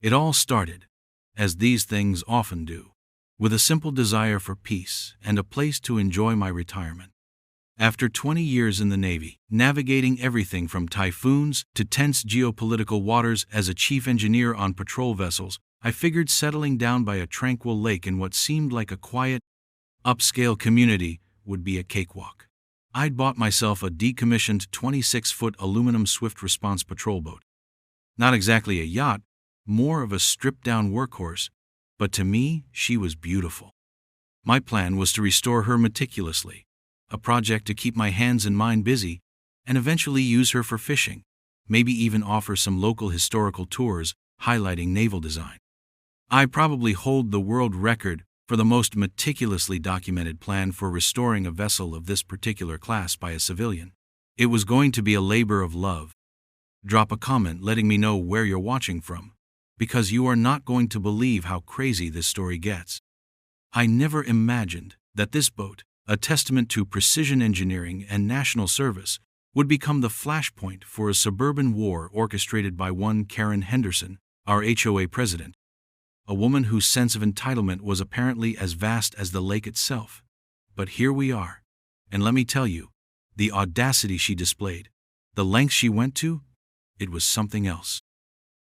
It all started, as these things often do, with a simple desire for peace and a place to enjoy my retirement. After 20 years in the Navy, navigating everything from typhoons to tense geopolitical waters as a chief engineer on patrol vessels, I figured settling down by a tranquil lake in what seemed like a quiet, upscale community would be a cakewalk. I'd bought myself a decommissioned 26-foot aluminum swift response patrol boat. Not exactly a yacht, more of a stripped-down workhorse, but to me, she was beautiful. My plan was to restore her meticulously, a project to keep my hands and mind busy, and eventually use her for fishing, maybe even offer some local historical tours highlighting naval design. I probably hold the world record for the most meticulously documented plan for restoring a vessel of this particular class by a civilian. It was going to be a labor of love. Drop a comment letting me know where you're watching from, because you are not going to believe how crazy this story gets. I never imagined that this boat, a testament to precision engineering and national service, would become the flashpoint for a suburban war orchestrated by one Karen Henderson, our HOA president, a woman whose sense of entitlement was apparently as vast as the lake itself. But here we are, and let me tell you, the audacity she displayed, the lengths she went to, it was something else.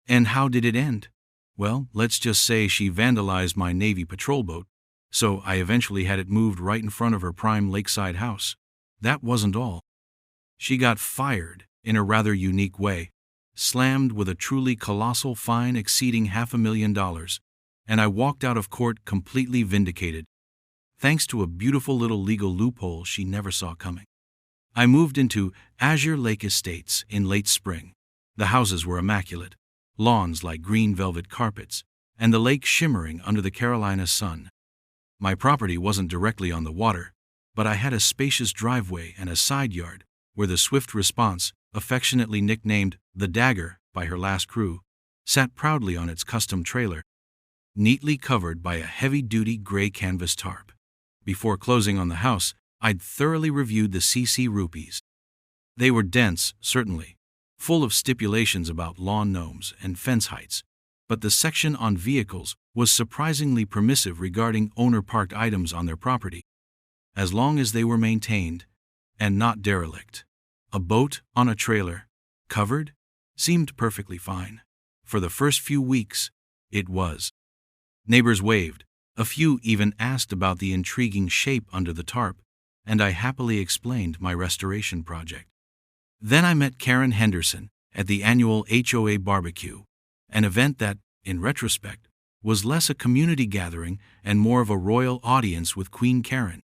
And how did it end? Well, let's just say she vandalized my Navy patrol boat, so I eventually had it moved right in front of her prime Lakeside house. That wasn't all. She got fired in a rather unique way, slammed with a truly colossal fine exceeding $500,000, and I walked out of court completely vindicated, thanks to a beautiful little legal loophole she never saw coming. I moved into Azure Lake Estates in late spring. The houses were immaculate, lawns like green velvet carpets, and the lake shimmering under the Carolina sun. My property wasn't directly on the water, but I had a spacious driveway and a side yard where the swift response, affectionately nicknamed the Dagger by her last crew, sat proudly on its custom trailer, neatly covered by a heavy-duty gray canvas tarp. Before closing on the house, I'd thoroughly reviewed the CC rupees. They were dense, certainly, full of stipulations about lawn gnomes and fence heights, but the section on vehicles was surprisingly permissive regarding owner-parked items on their property, as long as they were maintained and not derelict. A boat on a trailer, covered, seemed perfectly fine. For the first few weeks, it was. Neighbors waved, a few even asked about the intriguing shape under the tarp, and I happily explained my restoration project. Then I met Karen Henderson at the annual HOA barbecue, an event that, in retrospect, was less a community gathering and more of a royal audience with Queen Karen.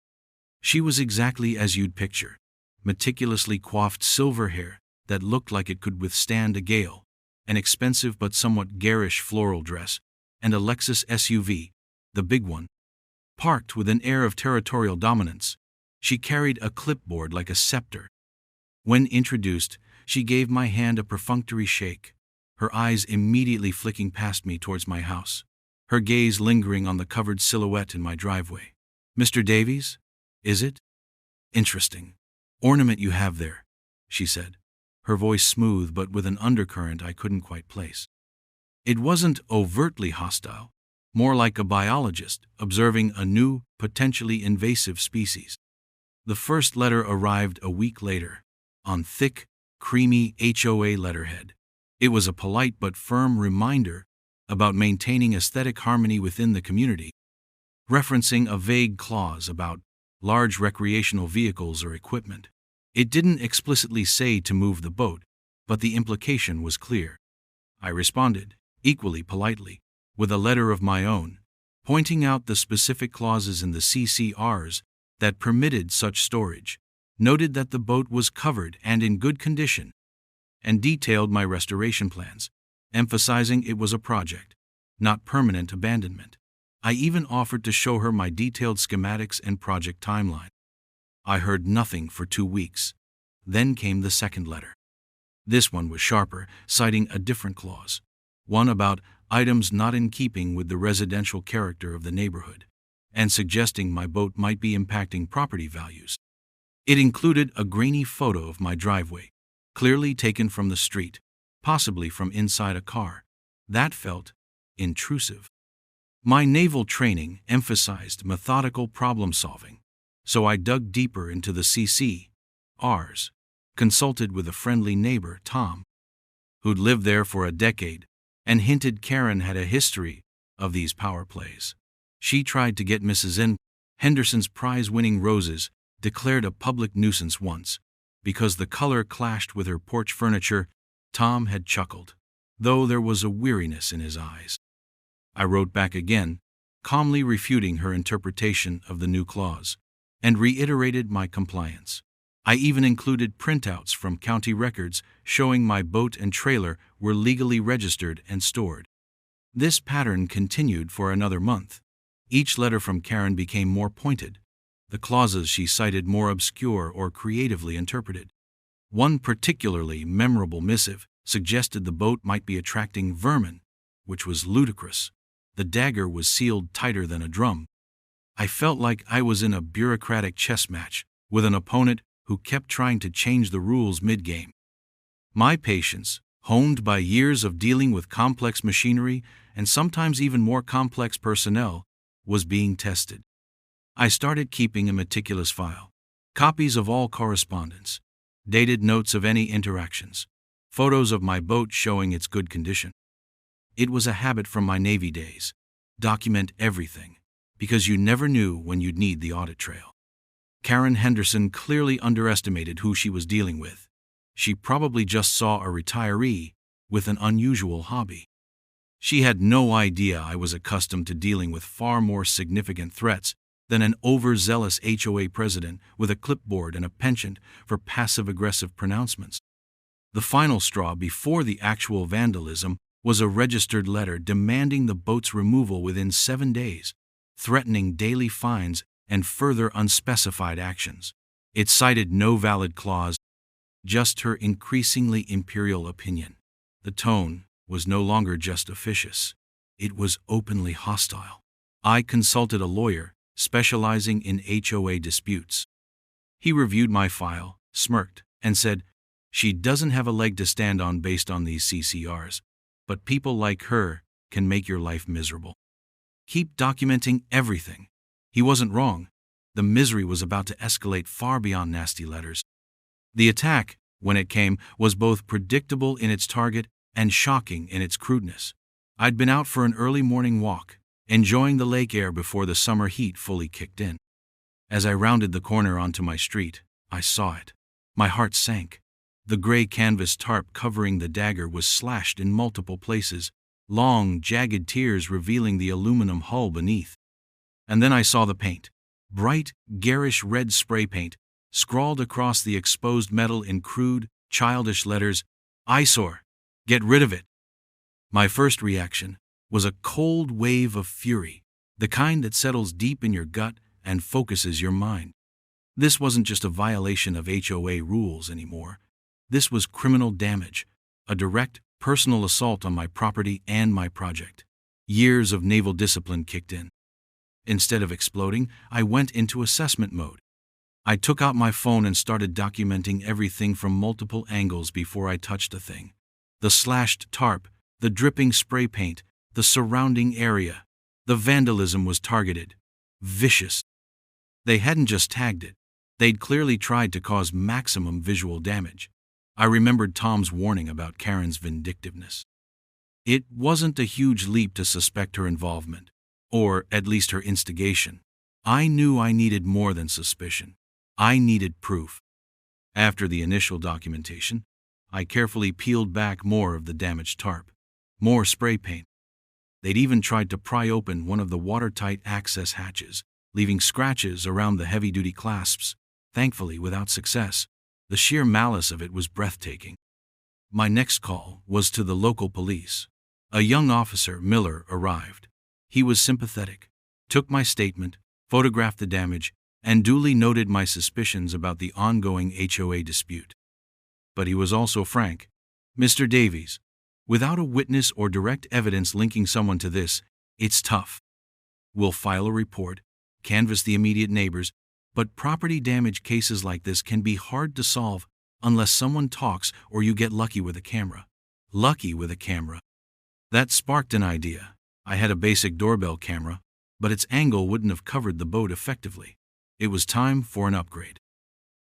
She was exactly as you'd picture, meticulously coiffed silver hair that looked like it could withstand a gale, an expensive but somewhat garish floral dress, and a Lexus SUV, the big one. Parked with an air of territorial dominance, she carried a clipboard like a scepter. When introduced, she gave my hand a perfunctory shake, her eyes immediately flicking past me towards my house, her gaze lingering on the covered silhouette in my driveway. "Mr. Davies? Is it? Interesting ornament you have there," she said, her voice smooth but with an undercurrent I couldn't quite place. It wasn't overtly hostile, more like a biologist observing a new, potentially invasive species. The first letter arrived a week later, on thick, creamy HOA letterhead. It was a polite but firm reminder about maintaining aesthetic harmony within the community, referencing a vague clause about large recreational vehicles or equipment. It didn't explicitly say to move the boat, but the implication was clear. I responded, equally politely, with a letter of my own, pointing out the specific clauses in the CCRs that permitted such storage, noted that the boat was covered and in good condition, and detailed my restoration plans, emphasizing it was a project, not permanent abandonment. I even offered to show her my detailed schematics and project timeline. I heard nothing for 2 weeks. Then came the second letter. This one was sharper, citing a different clause, one about items not in keeping with the residential character of the neighborhood, and suggesting my boat might be impacting property values. It included a grainy photo of my driveway, clearly taken from the street, possibly from inside a car. That felt, intrusive. My naval training emphasized methodical problem-solving, so I dug deeper into the CCRs, consulted with a friendly neighbor, Tom, who'd lived there for a decade, and hinted Karen had a history of these power plays. She tried to get Mrs. N. Henderson's prize-winning roses declared a public nuisance once, because the color clashed with her porch furniture. Tom had chuckled, though there was a weariness in his eyes. I wrote back again, calmly refuting her interpretation of the new clause, and reiterated my compliance. I even included printouts from county records showing my boat and trailer were legally registered and stored. This pattern continued for another month. Each letter from Karen became more pointed, the clauses she cited more obscure or creatively interpreted. One particularly memorable missive suggested the boat might be attracting vermin, which was ludicrous. The dagger was sealed tighter than a drum. I felt like I was in a bureaucratic chess match with an opponent who kept trying to change the rules mid-game. My patience, honed by years of dealing with complex machinery and sometimes even more complex personnel, was being tested. I started keeping a meticulous file, copies of all correspondence, dated notes of any interactions, photos of my boat showing its good condition. It was a habit from my Navy days. Document everything, because you never knew when you'd need the audit trail. Karen Henderson clearly underestimated who she was dealing with. She probably just saw a retiree with an unusual hobby. She had no idea I was accustomed to dealing with far more significant threats than an overzealous HOA president with a clipboard and a penchant for passive-aggressive pronouncements. The final straw before the actual vandalism was a registered letter demanding the boat's removal within 7 days, threatening daily fines and further unspecified actions. It cited no valid clause, just her increasingly imperial opinion. The tone was no longer just officious. It was openly hostile. I consulted a lawyer specializing in HOA disputes. He reviewed my file, smirked, and said, "She doesn't have a leg to stand on based on these CCRs. But people like her can make your life miserable. Keep documenting everything." He wasn't wrong. The misery was about to escalate far beyond nasty letters. The attack, when it came, was both predictable in its target and shocking in its crudeness. I'd been out for an early morning walk, enjoying the lake air before the summer heat fully kicked in. As I rounded the corner onto my street, I saw it. My heart sank. The gray canvas tarp covering the dagger was slashed in multiple places, long, jagged tears revealing the aluminum hull beneath. And then I saw the paint. Bright, garish red spray paint, scrawled across the exposed metal in crude, childish letters, "Eyesore. Get rid of it." My first reaction was a cold wave of fury, the kind that settles deep in your gut and focuses your mind. This wasn't just a violation of HOA rules anymore. This was criminal damage, a direct, personal assault on my property and my project. Years of naval discipline kicked in. Instead of exploding, I went into assessment mode. I took out my phone and started documenting everything from multiple angles before I touched the thing. The slashed tarp, the dripping spray paint, the surrounding area. The vandalism was targeted. Vicious. They hadn't just tagged it. They'd clearly tried to cause maximum visual damage. I remembered Tom's warning about Karen's vindictiveness. It wasn't a huge leap to suspect her involvement, or at least her instigation. I knew I needed more than suspicion. I needed proof. After the initial documentation, I carefully peeled back more of the damaged tarp, more spray paint. They'd even tried to pry open one of the watertight access hatches, leaving scratches around the heavy-duty clasps, thankfully without success. The sheer malice of it was breathtaking. My next call was to the local police. A young officer, Miller, arrived. He was sympathetic, took my statement, photographed the damage, and duly noted my suspicions about the ongoing HOA dispute. But he was also frank. "Mr. Davies, without a witness or direct evidence linking someone to this, it's tough. We'll file a report, canvass the immediate neighbors, but property damage cases like this can be hard to solve unless someone talks or you get lucky with a camera." Lucky with a camera. That sparked an idea. I had a basic doorbell camera, but its angle wouldn't have covered the boat effectively. It was time for an upgrade.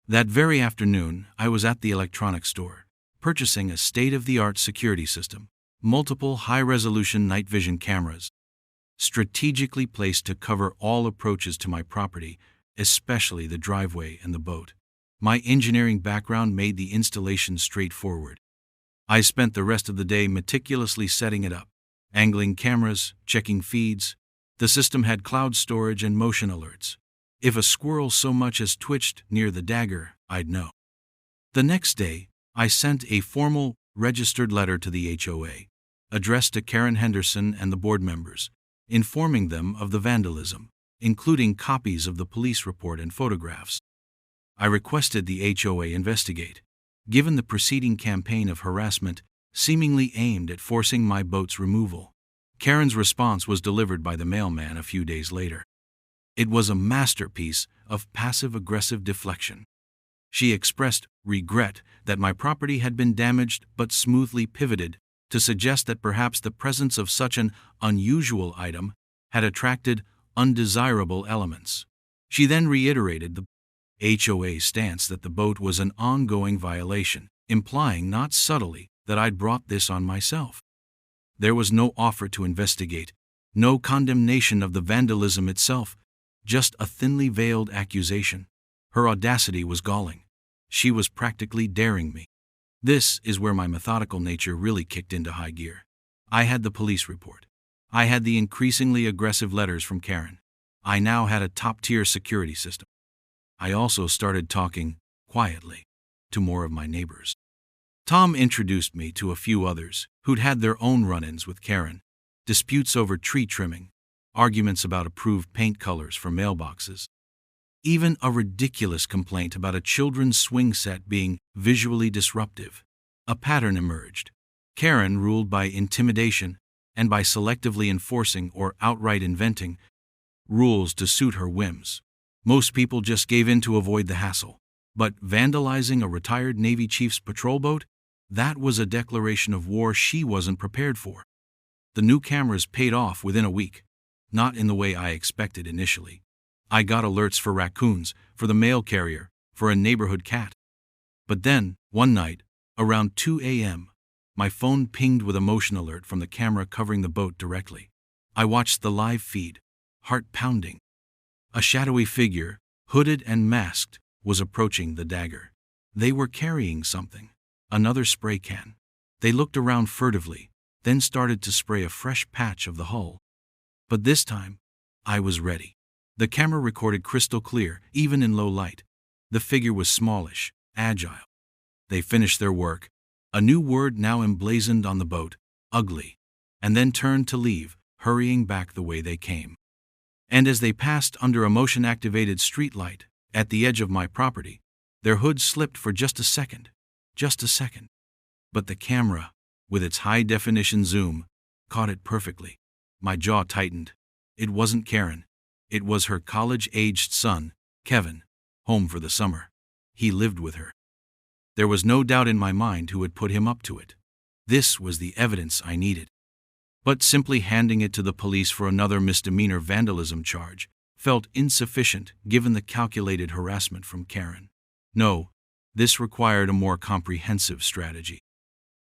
That very afternoon, I was at the electronics store, purchasing a state-of-the-art security system, multiple high-resolution night vision cameras, strategically placed to cover all approaches to my property, especially the driveway and the boat. My engineering background made the installation straightforward. I spent the rest of the day meticulously setting it up, angling cameras, checking feeds. The system had cloud storage and motion alerts. If a squirrel so much as twitched near the dagger, I'd know. The next day, I sent a formal, registered letter to the HOA, addressed to Karen Henderson and the board members, informing them of the vandalism, including copies of the police report and photographs. I requested the HOA investigate, given the preceding campaign of harassment seemingly aimed at forcing my boat's removal. Karen's response was delivered by the mailman a few days later. It was a masterpiece of passive-aggressive deflection. She expressed regret that my property had been damaged but smoothly pivoted to suggest that perhaps the presence of such an unusual item had attracted undesirable elements. She then reiterated the HOA's stance that the boat was an ongoing violation, implying not subtly that I'd brought this on myself. There was no offer to investigate, no condemnation of the vandalism itself, just a thinly veiled accusation. Her audacity was galling. She was practically daring me. This is where my methodical nature really kicked into high gear. I had the police report. I had the increasingly aggressive letters from Karen. I now had a top-tier security system. I also started talking, quietly, to more of my neighbors. Tom introduced me to a few others who'd had their own run-ins with Karen, disputes over tree trimming, arguments about approved paint colors for mailboxes. Even a ridiculous complaint about a children's swing set being visually disruptive. A pattern emerged. Karen ruled by intimidation and by selectively enforcing or outright inventing rules to suit her whims. Most people just gave in to avoid the hassle. But vandalizing a retired Navy chief's patrol boat? That was a declaration of war she wasn't prepared for. The new cameras paid off within a week, not in the way I expected initially. I got alerts for raccoons, for the mail carrier, for a neighborhood cat. But then, one night, around 2 a.m., my phone pinged with a motion alert from the camera covering the boat directly. I watched the live feed, heart pounding. A shadowy figure, hooded and masked, was approaching the dagger. They were carrying something, another spray can. They looked around furtively, then started to spray a fresh patch of the hull. But this time, I was ready. The camera recorded crystal clear, even in low light. The figure was smallish, agile. They finished their work, a new word now emblazoned on the boat, ugly, and then turned to leave, hurrying back the way they came. And as they passed under a motion-activated streetlight at the edge of my property, their hood slipped for just a second. But the camera, with its high-definition zoom, caught it perfectly. My jaw tightened. It wasn't Karen. It was her college-aged son, Kevin, home for the summer. He lived with her. There was no doubt in my mind who had put him up to it. This was the evidence I needed. But simply handing it to the police for another misdemeanor vandalism charge felt insufficient given the calculated harassment from Karen. No, this required a more comprehensive strategy.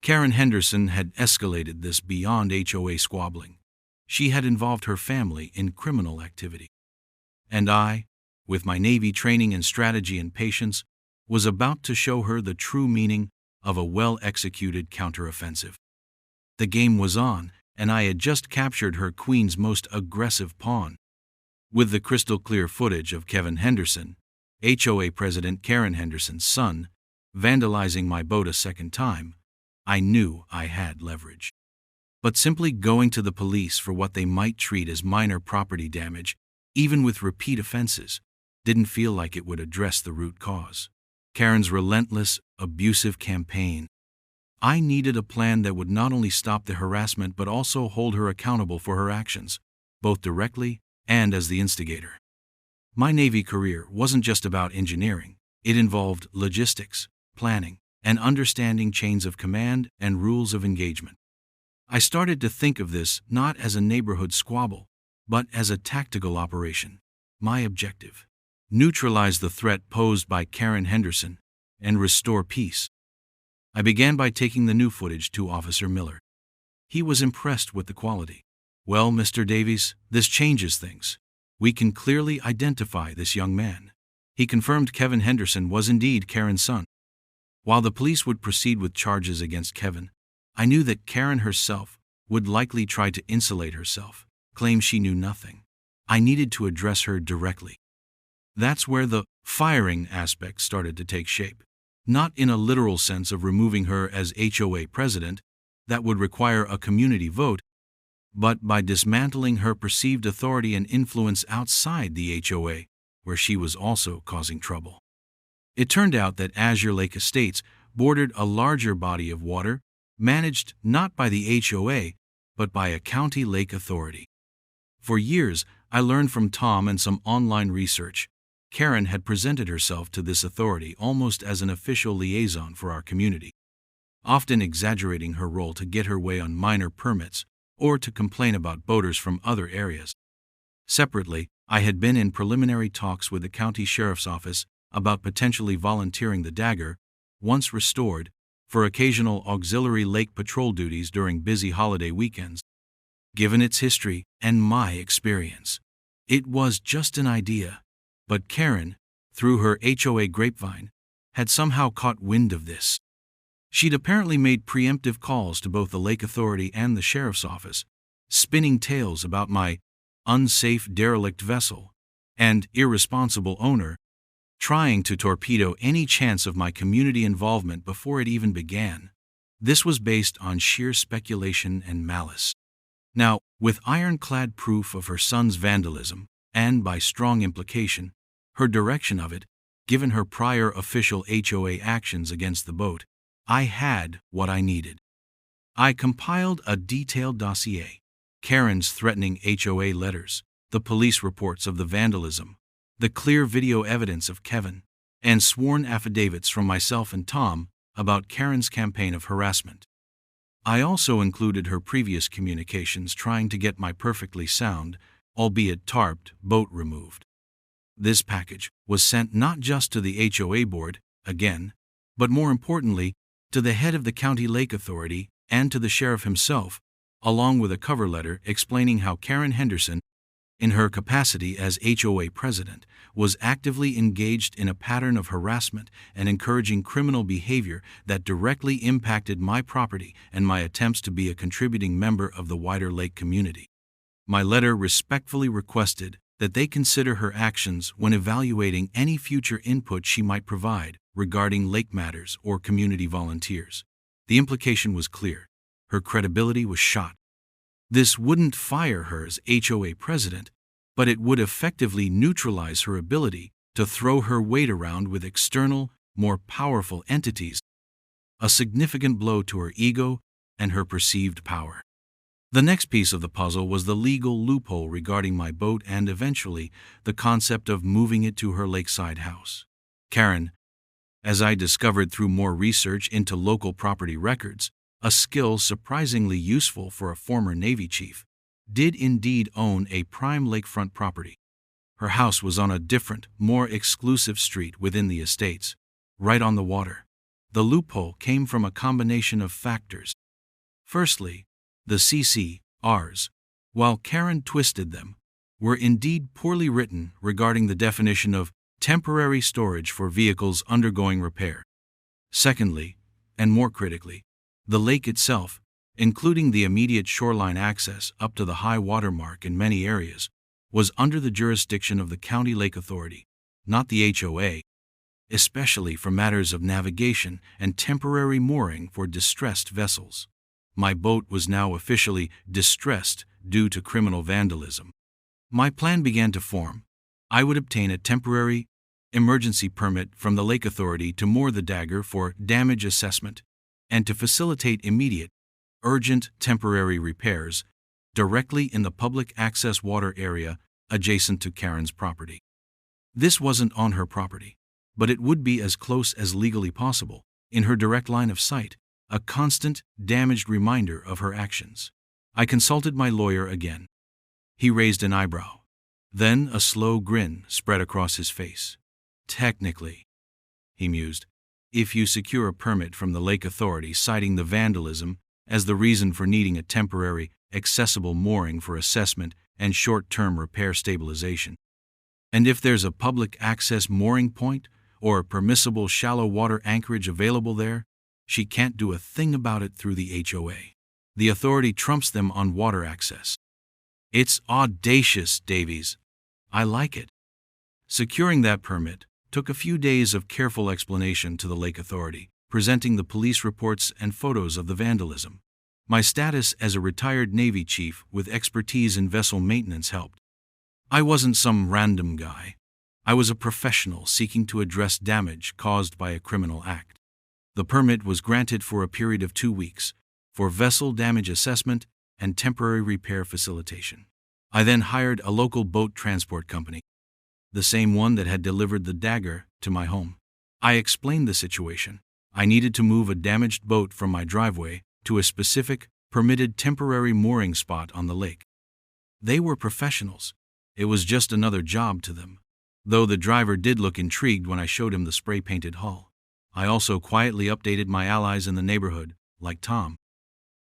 Karen Henderson had escalated this beyond HOA squabbling. She had involved her family in criminal activity. And I, with my Navy training in strategy and patience, was about to show her the true meaning of a well-executed counteroffensive. The game was on, and I had just captured her queen's most aggressive pawn. With the crystal-clear footage of Kevin Henderson, HOA President Karen Henderson's son, vandalizing my boat a second time, I knew I had leverage. But simply going to the police for what they might treat as minor property damage, even with repeat offenses, didn't feel like it would address the root cause. Karen's relentless, abusive campaign. I needed a plan that would not only stop the harassment but also hold her accountable for her actions, both directly and as the instigator. My Navy career wasn't just about engineering. It involved logistics, planning, and understanding chains of command and rules of engagement. I started to think of this not as a neighborhood squabble, but as a tactical operation. My objective: neutralize the threat posed by Karen Henderson and restore peace. I began by taking the new footage to Officer Miller. He was impressed with the quality. "Well, Mr. Davies, this changes things. We can clearly identify this young man." He confirmed Kevin Henderson was indeed Karen's son. While the police would proceed with charges against Kevin, I knew that Karen herself would likely try to insulate herself, claim she knew nothing. I needed to address her directly. That's where the firing aspect started to take shape. Not in a literal sense of removing her as HOA president, that would require a community vote, but by dismantling her perceived authority and influence outside the HOA, where she was also causing trouble. It turned out that Azure Lake Estates bordered a larger body of water, managed not by the HOA, but by a county lake authority. For years, I learned from Tom and some online research, Karen had presented herself to this authority almost as an official liaison for our community, often exaggerating her role to get her way on minor permits or to complain about boaters from other areas. Separately, I had been in preliminary talks with the county sheriff's office about potentially volunteering the Dagger, once restored, for occasional auxiliary lake patrol duties during busy holiday weekends. Given its history and my experience, it was just an idea, but Karen, through her HOA grapevine, had somehow caught wind of this. She'd apparently made preemptive calls to both the Lake Authority and the sheriff's office, spinning tales about my unsafe derelict vessel and irresponsible owner, trying to torpedo any chance of my community involvement before it even began. This was based on sheer speculation and malice. Now, with ironclad proof of her son's vandalism, and by strong implication, her direction of it, given her prior official HOA actions against the boat, I had what I needed. I compiled a detailed dossier: Karen's threatening HOA letters, the police reports of the vandalism, the clear video evidence of Kevin, and sworn affidavits from myself and Tom about Karen's campaign of harassment. I also included her previous communications trying to get my perfectly sound, albeit tarped, boat removed. This package was sent not just to the HOA board, again, but more importantly, to the head of the County Lake Authority and to the sheriff himself, along with a cover letter explaining how Karen Henderson, in her capacity as HOA president, was actively engaged in a pattern of harassment and encouraging criminal behavior that directly impacted my property and my attempts to be a contributing member of the wider lake community. My letter respectfully requested that they consider her actions when evaluating any future input she might provide regarding lake matters or community volunteers. The implication was clear. Her credibility was shot. This wouldn't fire her as HOA president, but it would effectively neutralize her ability to throw her weight around with external, more powerful entities, a significant blow to her ego and her perceived power. The next piece of the puzzle was the legal loophole regarding my boat and eventually the concept of moving it to her lakeside house. Karen, as I discovered through more research into local property records, a skill surprisingly useful for a former Navy chief, did indeed own a prime lakefront property. Her house was on a different, more exclusive street within the estates, right on the water. The loophole came from a combination of factors. Firstly, the CCRs, while Karen twisted them, were indeed poorly written regarding the definition of temporary storage for vehicles undergoing repair. Secondly, and more critically, the lake itself, including the immediate shoreline access up to the high water mark in many areas, was under the jurisdiction of the County Lake Authority, not the HOA, especially for matters of navigation and temporary mooring for distressed vessels. My boat was now officially distressed due to criminal vandalism. My plan began to form. I would obtain a temporary emergency permit from the Lake Authority to moor the Dagger for damage assessment and to facilitate immediate, urgent temporary repairs directly in the public access water area adjacent to Karen's property. This wasn't on her property, but it would be as close as legally possible, in her direct line of sight, a constant, damaged reminder of her actions. I consulted my lawyer again. He raised an eyebrow. Then a slow grin spread across his face. Technically, he mused, if you secure a permit from the lake authority citing the vandalism as the reason for needing a temporary, accessible mooring for assessment and short-term repair stabilization, and if there's a public access mooring point or a permissible shallow water anchorage available there, she can't do a thing about it through the HOA. The authority trumps them on water access. It's audacious, Davies. I like it. Securing that permit took a few days of careful explanation to the lake authority, presenting the police reports and photos of the vandalism. My status as a retired Navy chief with expertise in vessel maintenance helped. I wasn't some random guy. I was a professional seeking to address damage caused by a criminal act. The permit was granted for a period of 2 weeks for vessel damage assessment and temporary repair facilitation. I then hired a local boat transport company, the same one that had delivered the dagger to my home. I explained the situation. I needed to move a damaged boat from my driveway to a specific, permitted temporary mooring spot on the lake. They were professionals. It was just another job to them, though the driver did look intrigued when I showed him the spray-painted hull. I also quietly updated my allies in the neighborhood, like Tom.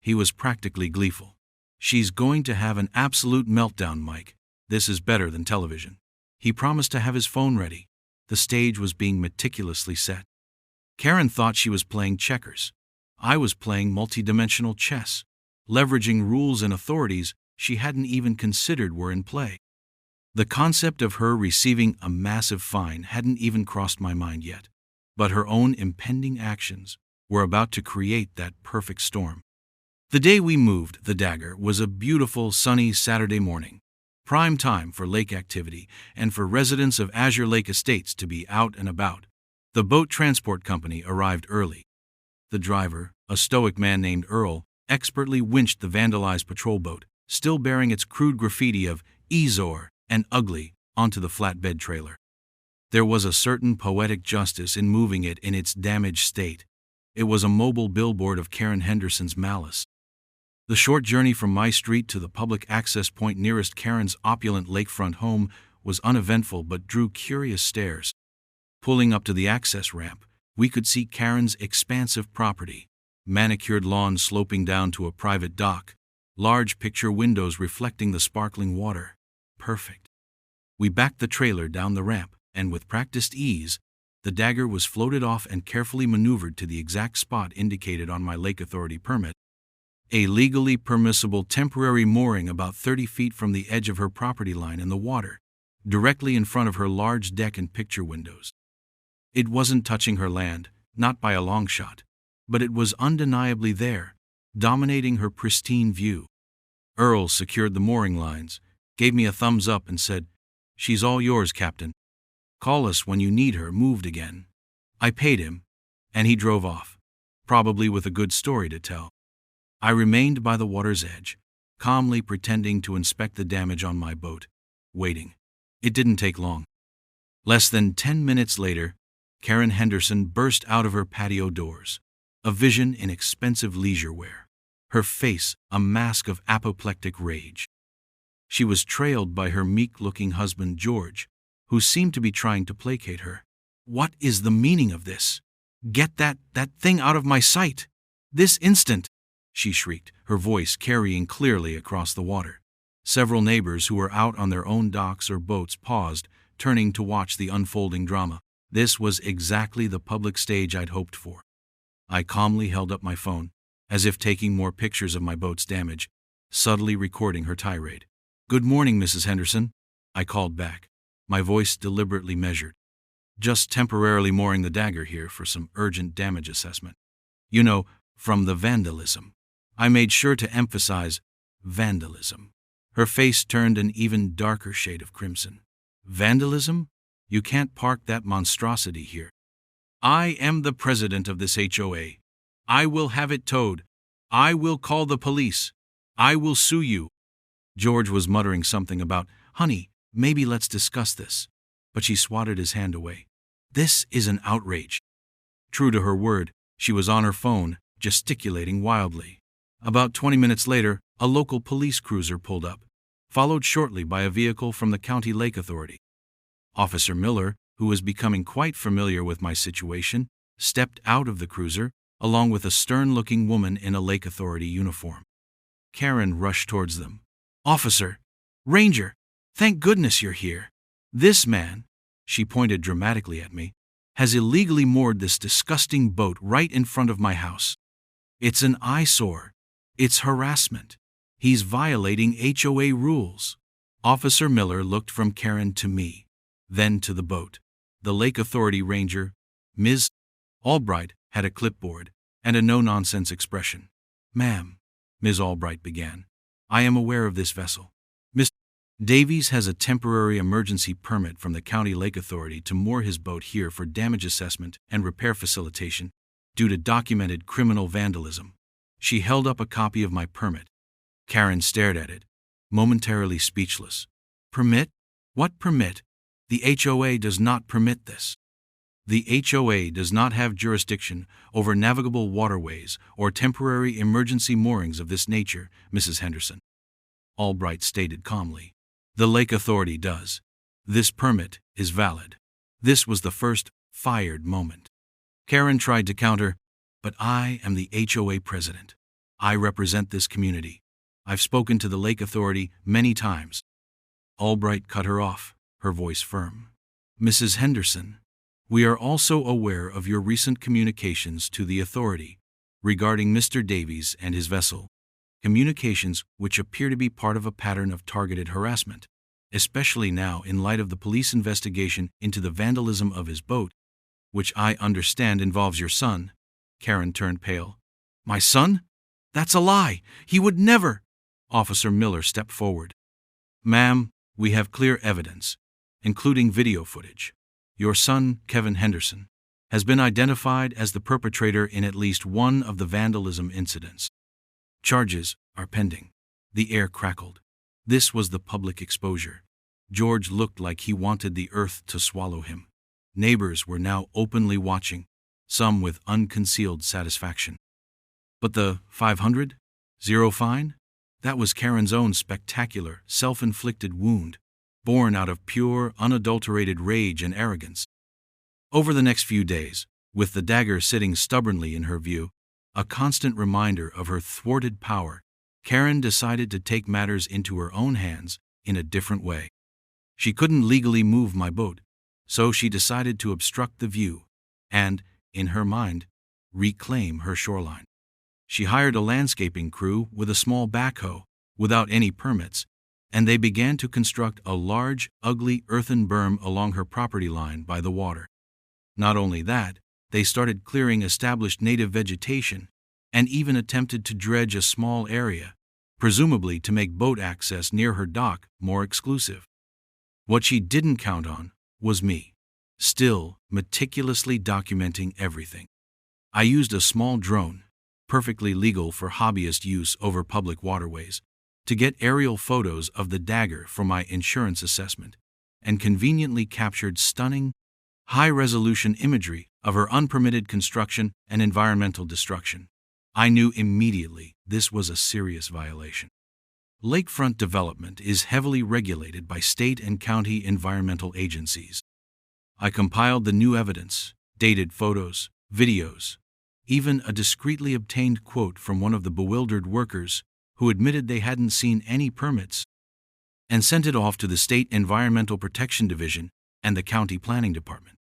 He was practically gleeful. She's going to have an absolute meltdown, Mike. This is better than television. He promised to have his phone ready. The stage was being meticulously set. Karen thought she was playing checkers. I was playing multi-dimensional chess, leveraging rules and authorities she hadn't even considered were in play. The concept of her receiving a massive fine hadn't even crossed my mind yet, but her own impending actions were about to create that perfect storm. The day we moved the dagger was a beautiful, sunny Saturday morning, prime time for lake activity and for residents of Azure Lake Estates to be out and about. The boat transport company arrived early. The driver, a stoic man named Earl, expertly winched the vandalized patrol boat, still bearing its crude graffiti of Ezor and Ugly, onto the flatbed trailer. There was a certain poetic justice in moving it in its damaged state. It was a mobile billboard of Karen Henderson's malice. The short journey from my street to the public access point nearest Karen's opulent lakefront home was uneventful but drew curious stares. Pulling up to the access ramp, we could see Karen's expansive property, manicured lawn sloping down to a private dock, large picture windows reflecting the sparkling water. Perfect. We backed the trailer down the ramp, and with practiced ease, the dagger was floated off and carefully maneuvered to the exact spot indicated on my Lake Authority permit. A legally permissible temporary mooring about 30 feet from the edge of her property line in the water, directly in front of her large deck and picture windows. It wasn't touching her land, not by a long shot, but it was undeniably there, dominating her pristine view. Earl secured the mooring lines, gave me a thumbs up and said, "She's all yours, Captain. Call us when you need her moved again." I paid him, and he drove off, probably with a good story to tell. I remained by the water's edge, calmly pretending to inspect the damage on my boat, waiting. It didn't take long. Less than 10 minutes later, Karen Henderson burst out of her patio doors, a vision in expensive leisure wear, her face a mask of apoplectic rage. She was trailed by her meek-looking husband, George, who seemed to be trying to placate her. "What is the meaning of this? Get that thing out of my sight! This instant!" she shrieked, her voice carrying clearly across the water. Several neighbors who were out on their own docks or boats paused, turning to watch the unfolding drama. This was exactly the public stage I'd hoped for. I calmly held up my phone, as if taking more pictures of my boat's damage, subtly recording her tirade. "Good morning, Mrs. Henderson," I called back, my voice deliberately measured. "Just temporarily mooring the dagger here for some urgent damage assessment. You know, from the vandalism." I made sure to emphasize vandalism. Her face turned an even darker shade of crimson. "Vandalism? You can't park that monstrosity here. I am the president of this HOA. I will have it towed. I will call the police. I will sue you." George was muttering something about, "Honey, maybe let's discuss this," but she swatted his hand away. "This is an outrage." True to her word, she was on her phone, gesticulating wildly. About 20 minutes later, a local police cruiser pulled up, followed shortly by a vehicle from the County Lake Authority. Officer Miller, who was becoming quite familiar with my situation, stepped out of the cruiser, along with a stern-looking woman in a Lake Authority uniform. Karen rushed towards them. "Officer! Ranger! Thank goodness you're here. This man," she pointed dramatically at me, "has illegally moored this disgusting boat right in front of my house. It's an eyesore. It's harassment. He's violating HOA rules." Officer Miller looked from Karen to me, then to the boat. The Lake Authority ranger, Ms. Albright, had a clipboard and a no-nonsense expression. "Ma'am," Ms. Albright began, "I am aware of this vessel. Mr. Davies has a temporary emergency permit from the County Lake Authority to moor his boat here for damage assessment and repair facilitation due to documented criminal vandalism." She held up a copy of my permit. Karen stared at it, momentarily speechless. "Permit? What permit? The HOA does not permit this. The HOA does not have jurisdiction over navigable waterways or temporary emergency moorings of this nature, Mrs. Henderson," Albright stated calmly. "The Lake Authority does. This permit is valid." This was the first fired moment. Karen tried to counter, "But I am the HOA president. I represent this community. I've spoken to the Lake Authority many times." Albright cut her off, her voice firm. "Mrs. Henderson, we are also aware of your recent communications to the authority regarding Mr. Davies and his vessel, communications which appear to be part of a pattern of targeted harassment, especially now in light of the police investigation into the vandalism of his boat, which I understand involves your son." Karen turned pale. "My son? That's a lie! He would never!" Officer Miller stepped forward. "Ma'am, we have clear evidence, including video footage. Your son, Kevin Henderson, has been identified as the perpetrator in at least one of the vandalism incidents. Charges are pending." The air crackled. This was the public exposure. George looked like he wanted the earth to swallow him. Neighbors were now openly watching, some with unconcealed satisfaction. But the $500 fine? That was Karen's own spectacular, self-inflicted wound, born out of pure, unadulterated rage and arrogance. Over the next few days, with the dagger sitting stubbornly in her view, a constant reminder of her thwarted power, Karen decided to take matters into her own hands in a different way. She couldn't legally move my boat, so she decided to obstruct the view and, in her mind, reclaim her shoreline. She hired a landscaping crew with a small backhoe, without any permits, and they began to construct a large, ugly earthen berm along her property line by the water. Not only that, they started clearing established native vegetation and even attempted to dredge a small area, presumably to make boat access near her dock more exclusive. What she didn't count on was me, still meticulously documenting everything. I used a small drone, perfectly legal for hobbyist use over public waterways, to get aerial photos of the dagger for my insurance assessment, and conveniently captured stunning, high-resolution imagery of her unpermitted construction and environmental destruction. I knew immediately this was a serious violation. Lakefront development is heavily regulated by state and county environmental agencies. I compiled the new evidence, dated photos, videos, even a discreetly obtained quote from one of the bewildered workers who admitted they hadn't seen any permits, and sent it off to the State Environmental Protection Division and the County Planning Department.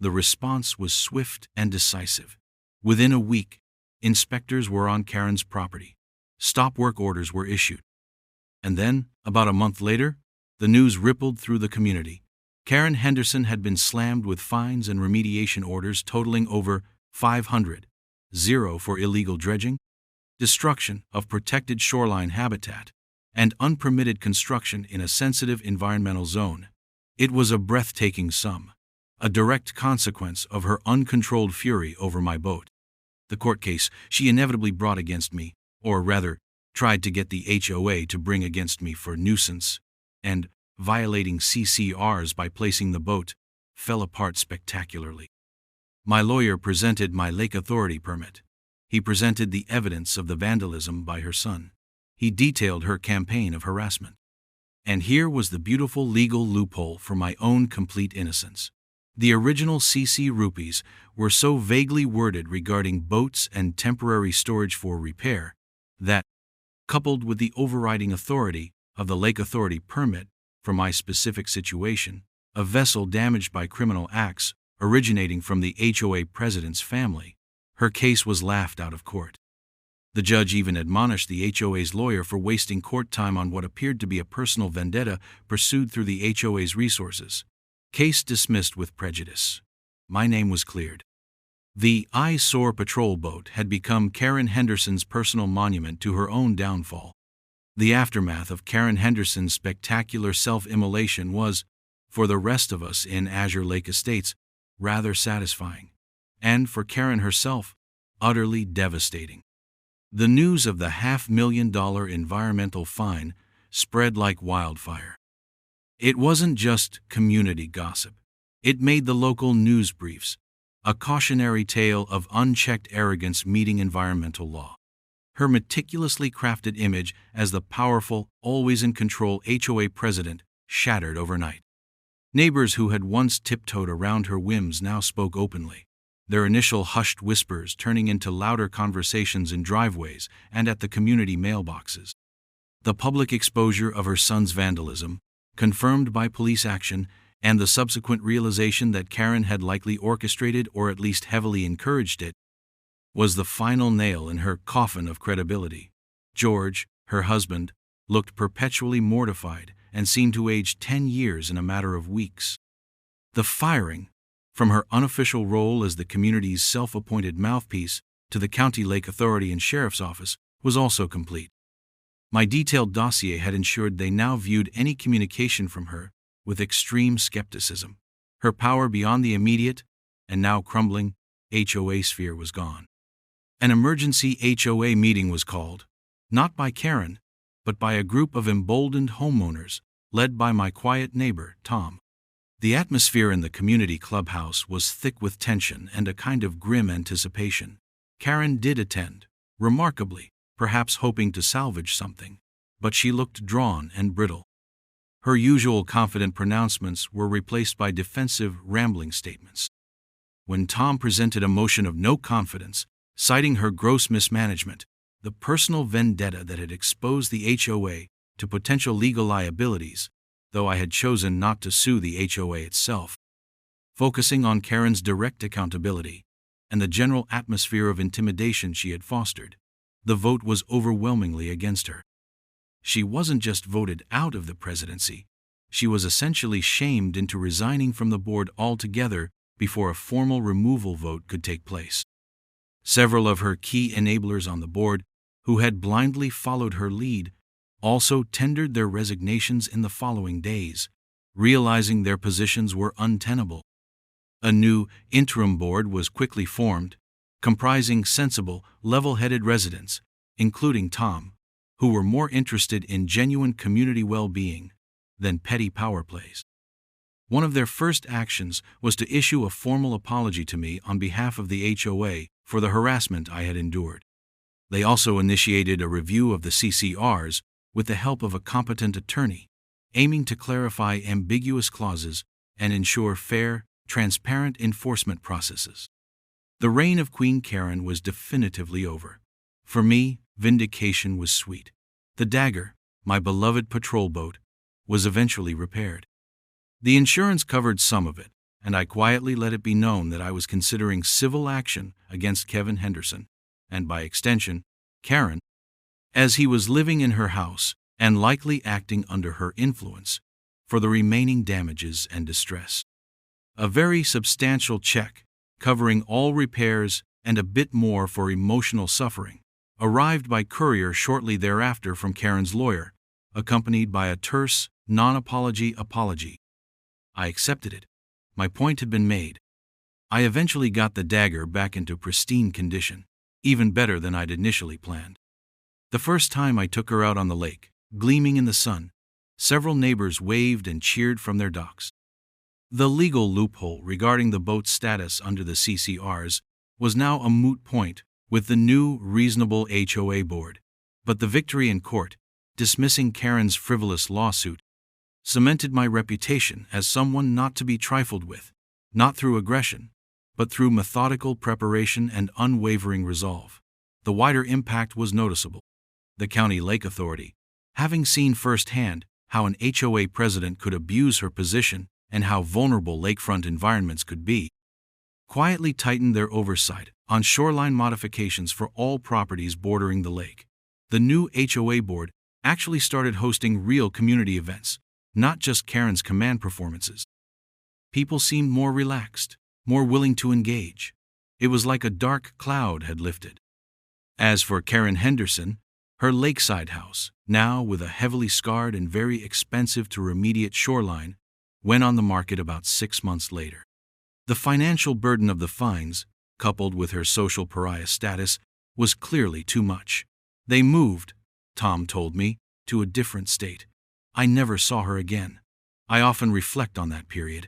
The response was swift and decisive. Within a week, inspectors were on Karen's property. Stop work orders were issued. And then, about a month later, the news rippled through the community. Karen Henderson had been slammed with fines and remediation orders totaling over $500 for illegal dredging, destruction of protected shoreline habitat, and unpermitted construction in a sensitive environmental zone. It was a breathtaking sum, a direct consequence of her uncontrolled fury over my boat. The court case she inevitably brought against me, or rather, tried to get the HOA to bring against me for nuisance and violating CCRs by placing the boat, fell apart spectacularly. My lawyer presented my Lake Authority permit. He presented the evidence of the vandalism by her son. He detailed her campaign of harassment. And here was the beautiful legal loophole for my own complete innocence. The original CC rupees were so vaguely worded regarding boats and temporary storage for repair that, coupled with the overriding authority of the Lake Authority permit for my specific situation, a vessel damaged by criminal acts originating from the HOA president's family, her case was laughed out of court. The judge even admonished the HOA's lawyer for wasting court time on what appeared to be a personal vendetta pursued through the HOA's resources. Case dismissed with prejudice. My name was cleared. The eyesore patrol boat had become Karen Henderson's personal monument to her own downfall. The aftermath of Karen Henderson's spectacular self-immolation was, for the rest of us in Azure Lake Estates, rather satisfying, and for Karen herself, utterly devastating. The news of the $500,000 environmental fine spread like wildfire. It wasn't just community gossip. It made the local news briefs, a cautionary tale of unchecked arrogance meeting environmental law. Her meticulously crafted image as the powerful, always-in-control HOA president shattered overnight. Neighbors who had once tiptoed around her whims now spoke openly, their initial hushed whispers turning into louder conversations in driveways and at the community mailboxes. The public exposure of her son's vandalism, confirmed by police action, and the subsequent realization that Karen had likely orchestrated or at least heavily encouraged it, was the final nail in her coffin of credibility. George, her husband, looked perpetually mortified and seemed to age 10 years in a matter of weeks. The firing, from her unofficial role as the community's self-appointed mouthpiece to the County Lake Authority and Sheriff's Office, was also complete. My detailed dossier had ensured they now viewed any communication from her with extreme skepticism. Her power beyond the immediate, and now crumbling, HOA sphere was gone. An emergency HOA meeting was called, not by Karen, but by a group of emboldened homeowners, led by my quiet neighbor, Tom. The atmosphere in the community clubhouse was thick with tension and a kind of grim anticipation. Karen did attend, remarkably, perhaps hoping to salvage something, but she looked drawn and brittle. Her usual confident pronouncements were replaced by defensive, rambling statements. When Tom presented a motion of no confidence, citing her gross mismanagement, the personal vendetta that had exposed the HOA to potential legal liabilities, though I had chosen not to sue the HOA itself, focusing on Karen's direct accountability and the general atmosphere of intimidation she had fostered, the vote was overwhelmingly against her. She wasn't just voted out of the presidency, she was essentially shamed into resigning from the board altogether before a formal removal vote could take place. Several of her key enablers on the board, who had blindly followed her lead, also tendered their resignations in the following days, realizing their positions were untenable. A new interim board was quickly formed, comprising sensible, level-headed residents, including Tom, who were more interested in genuine community well-being than petty power plays. One of their first actions was to issue a formal apology to me on behalf of the HOA for the harassment I had endured. They also initiated a review of the CCRs with the help of a competent attorney, aiming to clarify ambiguous clauses and ensure fair, transparent enforcement processes. The reign of Queen Karen was definitively over. For me, vindication was sweet. The Dagger, my beloved patrol boat, was eventually repaired. The insurance covered some of it, and I quietly let it be known that I was considering civil action against Kevin Henderson, and by extension, Karen, as he was living in her house and likely acting under her influence, for the remaining damages and distress. A very substantial check, covering all repairs and a bit more for emotional suffering, arrived by courier shortly thereafter from Karen's lawyer, accompanied by a terse, non-apology apology. I accepted it. My point had been made. I eventually got the Dagger back into pristine condition, even better than I'd initially planned. The first time I took her out on the lake, gleaming in the sun, several neighbors waved and cheered from their docks. The legal loophole regarding the boat's status under the CCRs was now a moot point with the new, reasonable HOA board. But the victory in court, dismissing Karen's frivolous lawsuit, cemented my reputation as someone not to be trifled with, not through aggression, but through methodical preparation and unwavering resolve. The wider impact was noticeable. The County Lake Authority, having seen firsthand how an HOA president could abuse her position and how vulnerable lakefront environments could be, quietly tightened their oversight on shoreline modifications for all properties bordering the lake. The new HOA board actually started hosting real community events, not just Karen's command performances. People seemed more relaxed, more willing to engage. It was like a dark cloud had lifted. As for Karen Henderson, her Lakeside house, now with a heavily scarred and very expensive to remediate shoreline, went on the market about 6 months later. The financial burden of the fines, coupled with her social pariah status, was clearly too much. They moved, Tom told me, to a different state. I never saw her again. I often reflect on that period.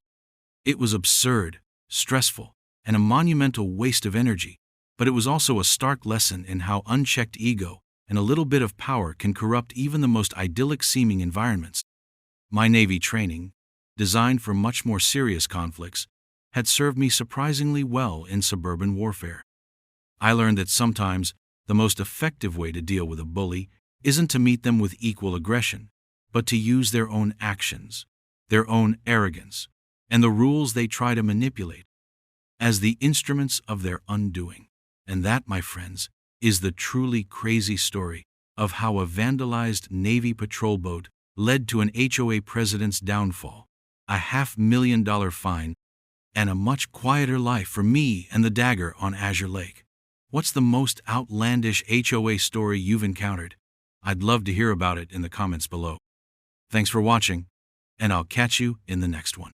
It was absurd, stressful, and a monumental waste of energy, but it was also a stark lesson in how unchecked ego and a little bit of power can corrupt even the most idyllic-seeming environments. My Navy training, designed for much more serious conflicts, had served me surprisingly well in suburban warfare. I learned that sometimes the most effective way to deal with a bully isn't to meet them with equal aggression, but to use their own actions, their own arrogance, and the rules they try to manipulate as the instruments of their undoing. And that, my friends, is the truly crazy story of how a vandalized Navy patrol boat led to an HOA president's downfall, a $500,000 fine, and a much quieter life for me and the dagger on Azure Lake. What's the most outlandish HOA story you've encountered? I'd love to hear about it in the comments below. Thanks for watching, and I'll catch you in the next one.